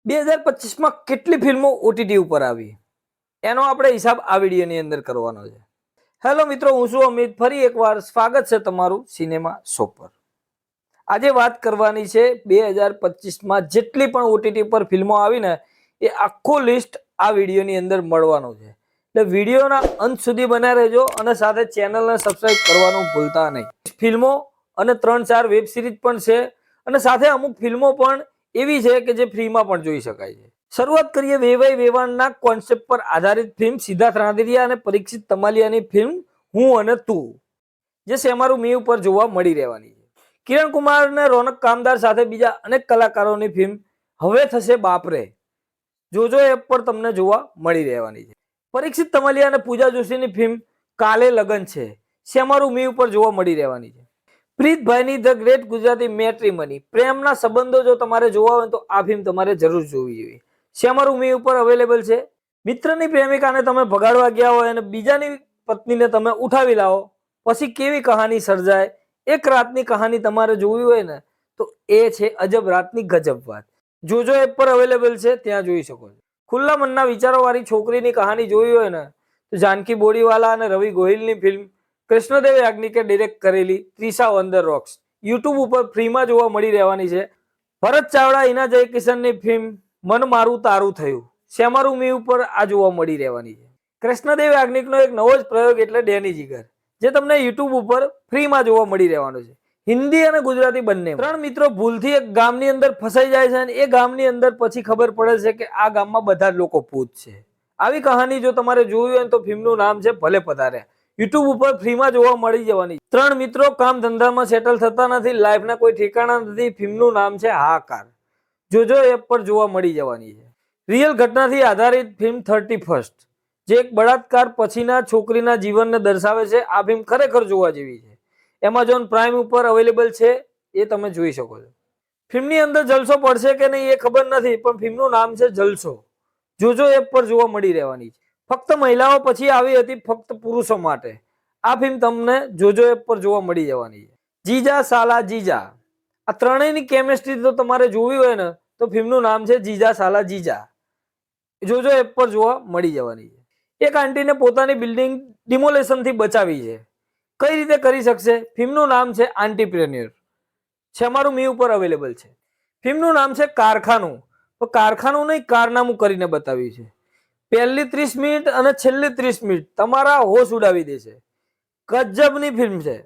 2025માં કેટલી ફિલ્મો ઓટીટી ઉપર આવી એનો આપણે હિસાબ આ વિડીયોની અંદર કરવાનો છે. હેલો મિત્રો, હું છું અમિત. ફરી એકવાર સ્વાગત છે તમારું સિનેમા શો પર. આજે વાત કરવાની છે 2025માં જેટલી પણ ઓટીટી પર ફિલ્મો આવી ને એ આખો લિસ્ટ આ વિડીયોની અંદર મળવાનો છે. એટલે વિડીયોના અંત સુધી બન્યા રહેજો અને સાથે ચેનલને સબસ્ક્રાઇબ કરવાનું ભૂલતા નહીં. ફિલ્મો અને 3-4 વેબ સિરીઝ પણ છે અને સાથે અમુક ફિલ્મો પણ એવી છે કે જે ફ્રીમાં પણ જોઈ શકાય છે. શરૂઆત કરીએ વેવાઈ વેવાણના કોન્સેપ્ટ પર આધારિત ફિલ્મ સિદ્ધાર્થ રાંદેરિયા અને પરીક્ષિત તમાલિયાની ફિલ્મ હું અને તું, જે સેમારું મી ઉપર જોવા મળી રહેવાની છે. કિરણ કુમાર અને રોનક કામદાર સાથે બીજા અનેક કલાકારોની ફિલ્મ હવે થશે બાપરે જોજો એપ પર તમને જોવા મળી રહેવાની છે. પરીક્ષિત તમાલિયા અને પૂજા જોશીની ફિલ્મ કાલે લગન છે, સેમારું મી ઉપર જોવા મળી રહેવાની છે. પ્રીતભાઈની ધ ગ્રેટ ગુજરાતી મેટ્રીમની, પ્રેમના સંબંધો જો તમારે જોવા હોય તો આ ફિલ્મ તમારે જરૂર જોવી જોઈએ. સેમારું મી ઉપર અવેલેબલ છે. મિત્રની પ્રેમિકાને તમે ભગાડવા ગયા હોય અને બીજાની પત્નીને તમે ઉઠાવી લાવો, પછી કેવી કહાની સર્જાય, એક રાતની કહાની તમારે જોવી હોય ને તો એ છે અજબ રાતની ગજબ વાત. જોજો એપ પર અવેલેબલ છે, ત્યાં જોઈ શકો છો. ખુલ્લા મનના વિચારો વાળી છોકરીની કહાની જોવી હોય ને તો જાનકી બોડીવાલા અને રવિ ગોહિલની ફિલ્મ કૃષ્ણદેવ યાજ્ઞિકે ડિરેક્ટ કરેલી Trisha on the rocks YouTube ઉપર ફ્રીમાં જોવા મળી રહેવાની છે. ભરત ચાવડા ઈના જયકિશનની ફિલ્મ મન મારું તારું થયું, સેમારું મી ઉપર આ જોવા મળી રહેવાની છે. કૃષ્ણદેવ યાજ્ઞિકનો એક નવો જ પ્રયોગ એટલે ડેની જીગર, જે તમને યુટ્યુબ ઉપર ફ્રીમાં જોવા મળી રહેવાનો છે. હિન્દી અને ગુજરાતી બંને. 3 મિત્રો ભૂલથી એક ગામની અંદર ફસાઈ જાય છે અને એ ગામની અંદર પછી ખબર પડે છે કે આ ગામમાં બધા જ લોકો ભૂત છે. આવી કહાની જો તમારે જોવી હોય તો ફિલ્મનું નામ છે ભલે પધાર્યા, યુટ્યુબ ઉપર ફ્રીમાં જોવા મળી જવાની. 3 મિત્રો કામ ધંધામાં સેટલ થતા નથી, લાઈફના કોઈ ઠેકાણા નથી. ફિલ્મનું નામ છે હાહાકાર, જોજો એપ પર જોવા મળી જવાની છે. રિયલ ઘટનાથી આધારિત ફિલ્મ 31st, જે એક બળાત્કાર પછીના છોકરીના જીવનને દર્શાવે છે. આ ફિલ્મ ખરેખર જોવા જેવી છે. એમેઝોન પ્રાઇમ ઉપર અવેલેબલ છે, એ તમે જોઈ શકો છો. ફિલ્મની અંદર જલસો પડશે કે નહીં એ ખબર નથી, પણ ફિલ્મનું નામ છે જલસો, જોજો એપ પર જોવા મળી રહેવાની છે. ફક્ત મહિલાઓ પછી આવી હતી, ફક્ત પુરુષો માટે. આ ફિલ્મ તમને જોજો એપ પર જોવા મળી જવાની છે. જીજા સાલા જીજા, આ ત્રણેયની કેમિસ્ટ્રી તો તમારે જોવી હોય ને તો ફિલ્મનું નામ છે જીજા સાલા જીજા, જોજો એપ પર જોવા મળી જવાની છે. એક આંટીને પોતાની બિલ્ડિંગ ડિમોલેશનથી બચાવી છે, કઈ રીતે કરી શકશે? ફિલ્મનું નામ છે આંટીપ્રેન્યોર, સેમારું મી ઉપર અવેલેબલ છે. ફિલ્મનું નામ છે કારખાનું, તો કારખાનું નહીં કારનામું કરીને બતાવ્યું છે. પહેલી 30 મિનિટ અને છેલ્લી 30 મિનિટ તમારા હોશ ઉડાવી દેશે. ગજબની ફિલ્મ છે,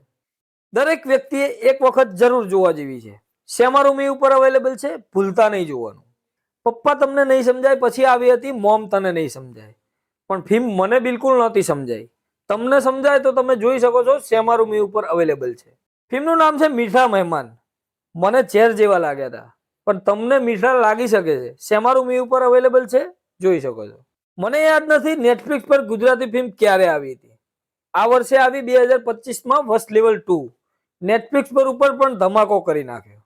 દરેક વ્યક્તિએ એક વખત જરૂર જોવા જેવી છે. સેમારું મી ઉપર અવેલેબલ છે, ભૂલતા નહીં જોવાનું. પપ્પા તમને નહીં સમજાય પછી આવી હતી મોમ તને નહીં સમજાય, પણ ફિલ્મ મને બિલકુલ નહોતી સમજાય. તમને સમજાય તો તમે જોઈ શકો છો, સેમારું મી ઉપર અવેલેબલ છે. ફિલ્મનું નામ છે મીઠા મહેમાન, મને ઝેર જેવા લાગ્યા હતા, પણ તમને મીઠા લાગી શકે છે. સેમારું મી ઉપર અવેલેબલ છે, જોઈ શકો છો. મને યાદ નથી નેટફ્લિક્સ પર ગુજરાતી ફિલ્મ ક્યારે આવી હતી. આ વર્ષે આવી 2025માં વસ્ત લેવલ 2, નેટફ્લિક્સ પર ઉપર પણ ધમાકો કરી નાખ્યો.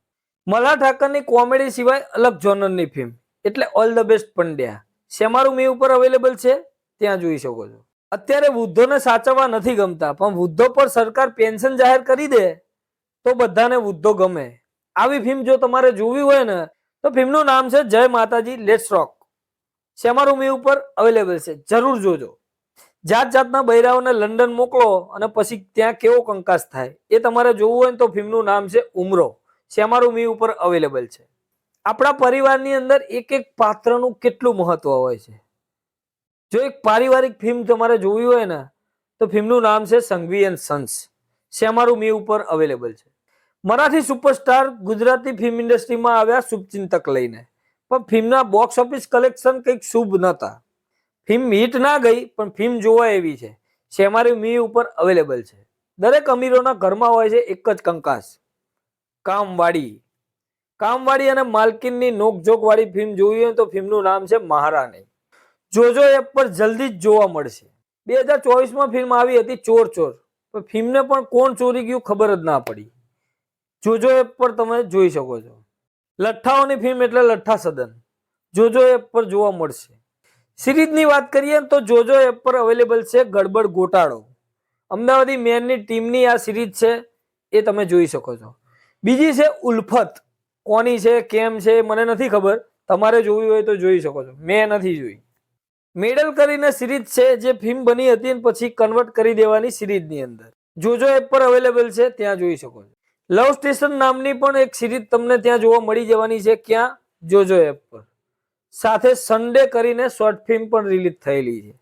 મલ્હાર ઠાકરની કોમેડી સિવાય અલગ જોનરની ફિલ્મ એટલે ઓલ ધ બેસ્ટ પંડ્યા, સેમારું મી ઉપર અવેલેબલ છે, ત્યાં જોઈ શકો છો. અત્યારે વૃદ્ધોને સાચવવા નથી ગમતા, પણ વૃદ્ધો પર સરકાર પેન્શન જાહેર કરી દે તો બધાને વૃદ્ધો ગમે. આવી ફિલ્મ જો તમારે જોવી હોય ને તો ફિલ્મનું નામ છે જય માતાજી લેટ્સ રોક, સેમારું મી ઉપર અવેલેબલ છે, જરૂર જોજો. જાત જાતના બૈરાઓને લંડન મોકલો અને પછી ત્યાં કેવો કંકાસ થાય એ તમારે જોવું હોય તો ફિલ્મનું નામ છે ઉમરો, સેમારું મી ઉપર અવેલેબલ છે. આપણા પરિવારની અંદર એક એક પાત્રનું કેટલું મહત્વ હોય છે. જો એક પારિવારિક ફિલ્મ તમારે જોવી હોય ને તો ફિલ્મનું નામ છે સંઘવી એન્ડ સન્સ, સેમારું મી ઉપર અવેલેબલ છે. મરાઠી સુપરસ્ટાર ગુજરાતી ફિલ્મ ઇન્ડસ્ટ્રીમાં આવ્યા શુભચિંતક લઈને, પણ ફિલ્મના બોક્સ ઓફિસ કલેક્શન કંઈક શુભ નહોતા. ફિલ્મ હિટ ના ગઈ, પણ ફિલ્મ જોવા એવી છે, સેમારું મી ઉપર અવેલેબલ છે. દરેક અમીરોના ઘરમાં હોય છે એક જ કંકાસ, કામવાડી. કામવાડી અને માલકીનની નોકઝોક વાળી ફિલ્મ જોવી હોય તો ફિલ્મનું નામ છે મહારાણી, જોજો એપ પર જલ્દી જ જોવા મળશે. 2024માં ફિલ્મ આવી હતી ચોર ચોર, પણ ફિલ્મને પણ કોણ ચોરી ગયું ખબર જ ના પડી, જોજો એપ પર તમે જોઈ શકો છો. લઠ્ઠાઓની ફિલ્મ એટલે લઠ્ઠા સદન, જોજો એપ પર જોવા મળશે. સિરીઝની વાત કરીએ તો જોજો એપ પર અવેલેબલ છે ગડબડ ગોટાળો, અમદાવાદી મેનની ટીમની આ સિરીઝ છે, એ તમે જોઈ શકો છો. બીજી છે ઉલ્ફત, કોની છે કેમ છે મને નથી ખબર, તમારે જોવી હોય તો જોઈ શકો છો, મેં નથી જોઈ. મેડલ કરીને સિરીઝ છે જે ફિલ્મ બની હતી અને પછી કન્વર્ટ કરી દેવાની સિરીઝની અંદર. જોજો એપ પર અવેલેબલ છે, ત્યાં જોઈ શકો છો. લવ સ્ટેશન નામની પણ એક સિરીઝ તમને ત્યાં જોવા મળી જવાની છે. ક્યાં? જોજો એપ પર. સાથે સન્ડે કરીને શોર્ટ ફિલ્મ પણ રિલીઝ થયેલી છે,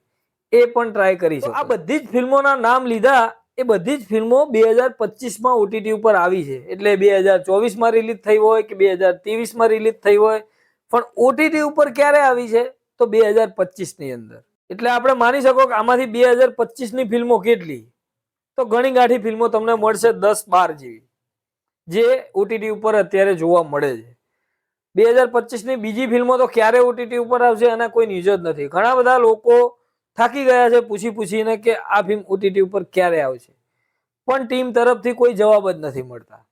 એ પણ ટ્રાય કરી શકો. આ બધી જ ફિલ્મોના નામ લીધા, એ બધી જ ફિલ્મો 2025માં ઓટીટી ઉપર આવી છે. એટલે 2024માં રિલીઝ થઈ હોય કે 2023માં રિલીઝ થઈ હોય, પણ ઓટીટી ઉપર ક્યારે આવી છે? તો 2025ની અંદર. એટલે આપણે માની શકો કે આમાંથી 2025ની ફિલ્મો કેટલી? તો ઘણી ગાંઠી ફિલ્મો તમને મળશે, 10-12 જેવી, જે ઓટીટી ઉપર અત્યારે જોવા મળે છે. 2025ની બીજી ફિલ્મો તો ક્યારે ઓટીટી ઉપર આવશે એના કોઈ ન્યૂઝ જ નથી. ઘણા બધા લોકો થાકી ગયા છે પૂછીને કે આ ફિલ્મ ઓટીટી ઉપર ક્યારે આવશે, પણ ટીમ તરફથી કોઈ જવાબ જ નથી મળતા.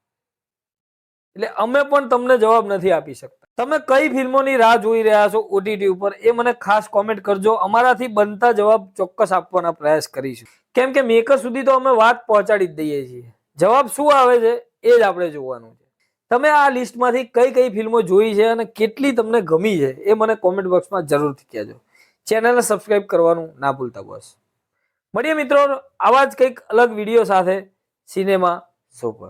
એટલે અમે પણ તમને જવાબ નથી આપી શકતા. તમે કઈ ફિલ્મોની રાહ જોઈ રહ્યા છો ઓટીટી ઉપર, એ મને ખાસ કોમેન્ટ કરજો. અમારાથી બનતા જવાબ ચોક્કસ આપવાના પ્રયાસ કરીશું, કેમ કે મેકર સુધી તો અમે વાત પહોંચાડી જ દઈએ છીએ. જવાબ શું આવે છે એ જ આપણે જોવાનું છે. તમે આ લિસ્ટમાંથી કઈ કઈ ફિલ્મો જોઈ છે અને કેટલી તમને ગમી છે એ મને કોમેન્ટ બોક્સમાં જરૂરથી કહેજો. ચેનલને સબસ્ક્રાઇબ કરવાનું ના ભૂલતા બોસ. મળીએ મિત્રો આવા જ કંઈક અલગ વિડીયો સાથે સિનેમા શો પર.